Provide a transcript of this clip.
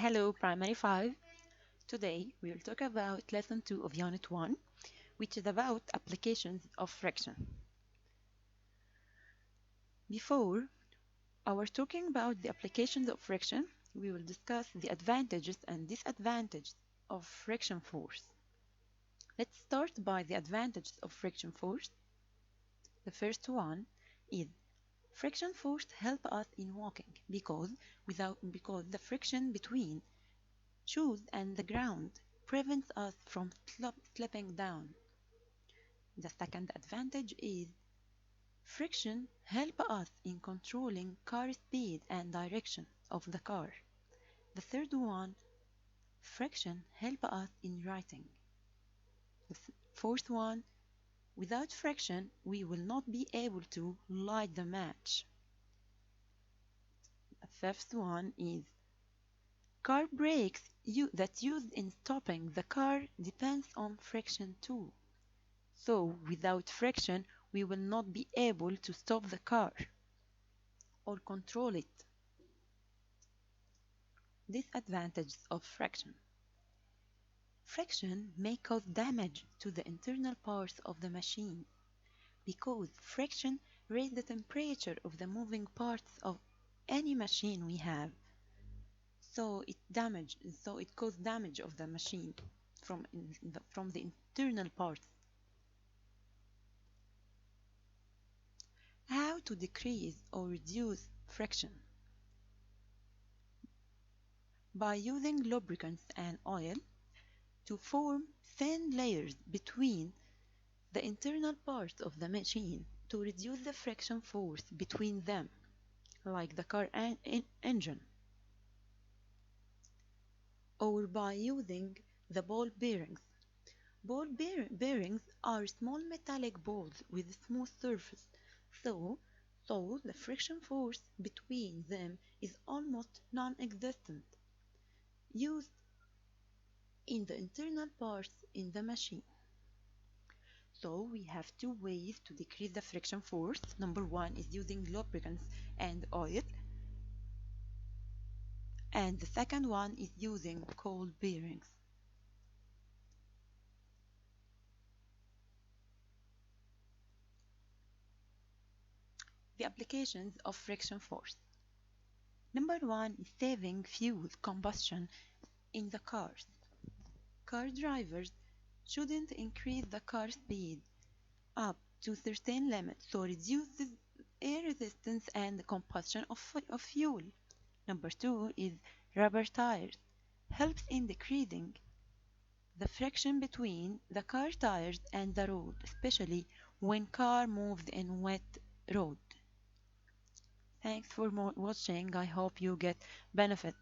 Hello, Primary 5. Today we will talk about Lesson 2 of Unit 1, which is about applications of friction. Before our talking about the applications of friction, we will discuss the advantages and disadvantages of friction force. Let's start by the advantages of friction force. The first one is friction force help us in walking because the friction between shoes and the ground prevents us from slipping down. The second advantage is friction help us in controlling car speed and direction of the car. The third one, friction help us in writing. The fourth one, without friction we will not be able to light the match. The fifth one is car brakes that used in stopping the car depends on friction too. So without friction we will not be able to stop the car or control it. Disadvantages of friction. Friction may cause damage to the internal parts of the machine because friction raises the temperature of the moving parts of any machine we have. So it causes damage of the machine from the internal parts. How to decrease or reduce friction? By using lubricants and oil to form thin layers between the internal parts of the machine to reduce the friction force between them, like the car engine, or by using the ball bearings. Bearings are small metallic balls with a smooth surface, so the friction force between them is almost non-existent, used in the internal parts in the machine. So we have two ways to decrease the friction force. Number one is using lubricants and oil. And the second one is using cold bearings. The applications of friction force. Number one is saving fuel combustion in the cars. Car drivers shouldn't increase the car speed up to certain limits, so reduces air resistance and combustion of fuel. Number two is rubber tires. Helps in decreasing the friction between the car tires and the road, especially when car moves in wet road. Thanks for watching. I hope you get benefit.